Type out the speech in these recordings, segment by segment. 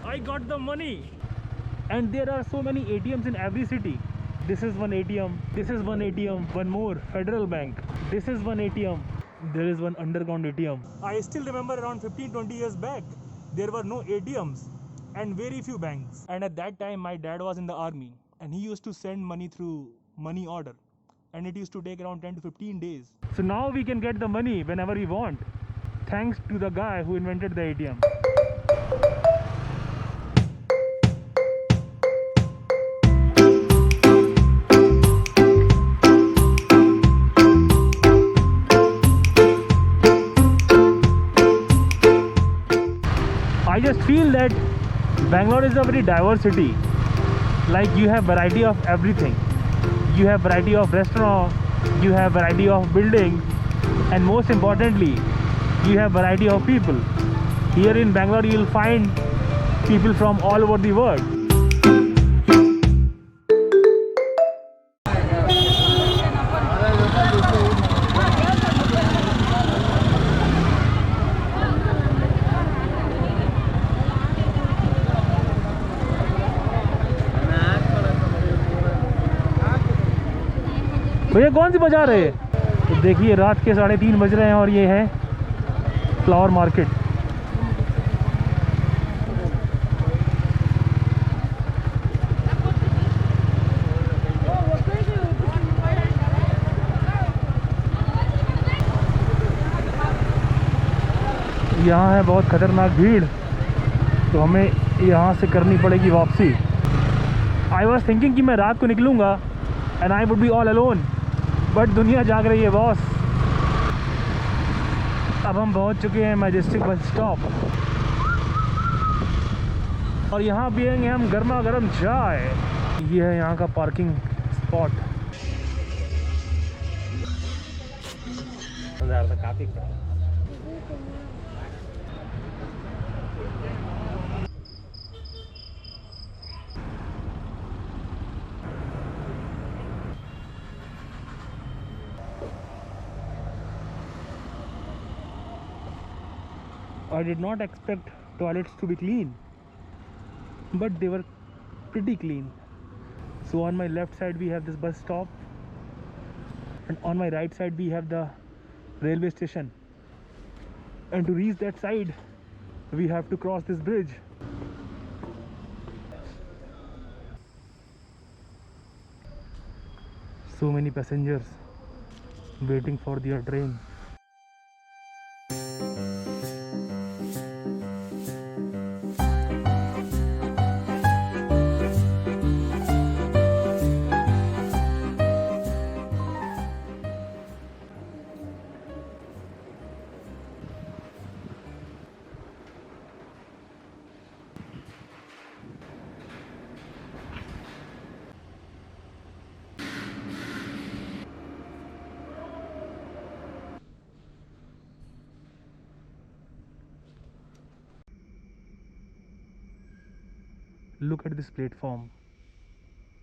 I got the money. And there are so many ATMs in every city. This is one ATM, this is one ATM, one more, Federal Bank. This is one ATM, there is one underground ATM. I still remember around 15-20 years back, there were no ATMs and very few banks. And at that time my dad was in the army and he used to send money through money order. And it used to take around 10 to 15 days. So now we can get the money whenever we want, thanks to the guy who invented the ATM. I just feel that Bangalore is a very diverse city. Like you have variety of everything. You have variety of restaurants, you have variety of buildings, and most importantly, you have variety of people. Here in Bangalore, you will find people from all over the world. भैया कौन सी बजा रहे हैं? तो देखिए रात के 3:30 बज रहे हैं और ये है फ्लावर मार्केट. यहाँ है बहुत खतरनाक भीड़, तो हमें यहाँ से करनी पड़ेगी वापसी. आई वॉज थिंकिंग कि मैं रात को निकलूँगा and I would be all alone. But दुनिया जाग रही है बॉस. अब हम पहुंच चुके हैं मैजेस्टिक बस स्टॉप और यहाँ पियेंगे हम गर्मा गर्म चाय. ये है यहाँ का पार्किंग स्पॉट. काफ़ी I did not expect toilets to be clean, but they were pretty clean. So on my left side we have this bus stop, and on my right side we have the railway station. And to reach that side, we have to cross this bridge. So many passengers waiting for their train. Look at this platform.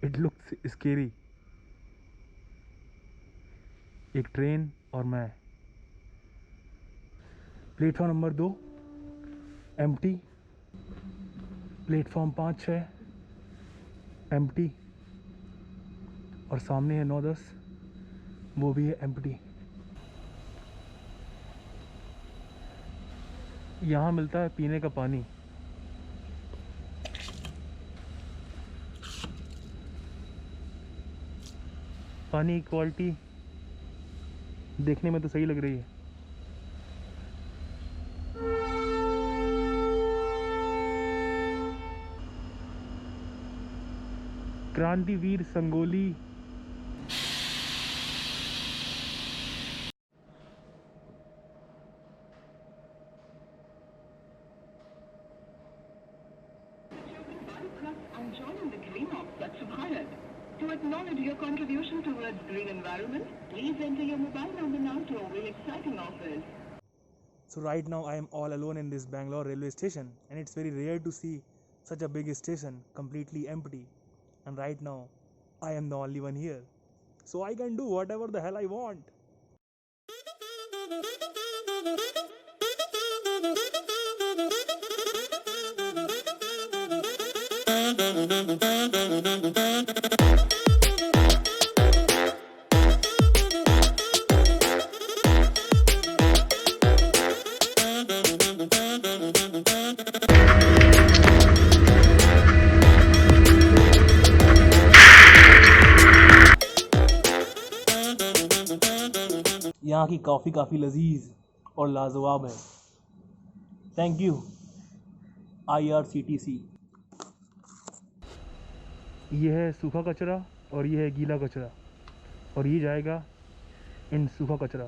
It looks scary. एक train और मैं. Platform number 2 empty. Platform 5-6 empty. और सामने है 9-10, वो भी है empty. यहाँ मिलता है पीने का पानी. पानी की क्वालिटी देखने में तो सही लग रही है. क्रांतिवीर Sangolli. To acknowledge your contribution towards green environment, please enter your mobile number now to avail exciting offers. So right now I am all alone in this Bangalore railway station, and it's very rare to see such a big station completely empty. And right now I am the only one here, so I can do whatever the hell I want. यहाँ की coffee काफ़ी लजीज और लाजवाब है। Thank you IRCTC। ये है सूखा कचरा और ये है गीला कचरा, और ये जाएगा इन सूखा कचरा।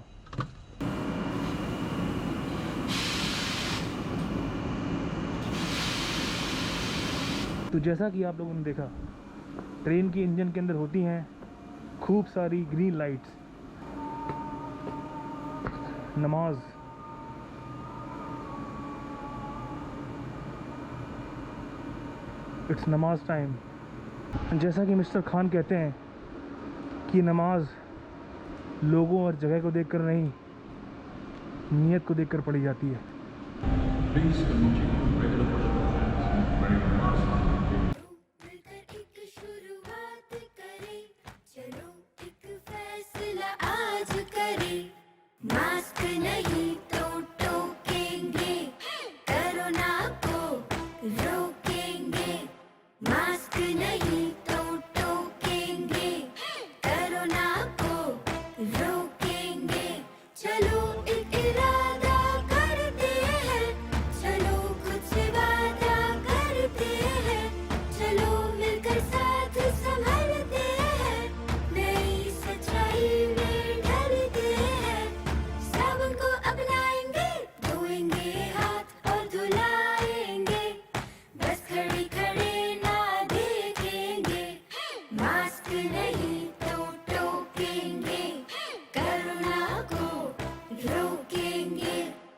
तो जैसा कि आप लोगों ने देखा, ट्रेन की इंजन के अंदर होती हैं खूब सारी ग्रीन लाइट्स। नमाज, इट्स नमाज टाइम। जैसा कि मिस्टर खान कहते हैं कि नमाज लोगों और जगह को देखकर नहीं, नीयत को देखकर पढ़ी जाती है। माँ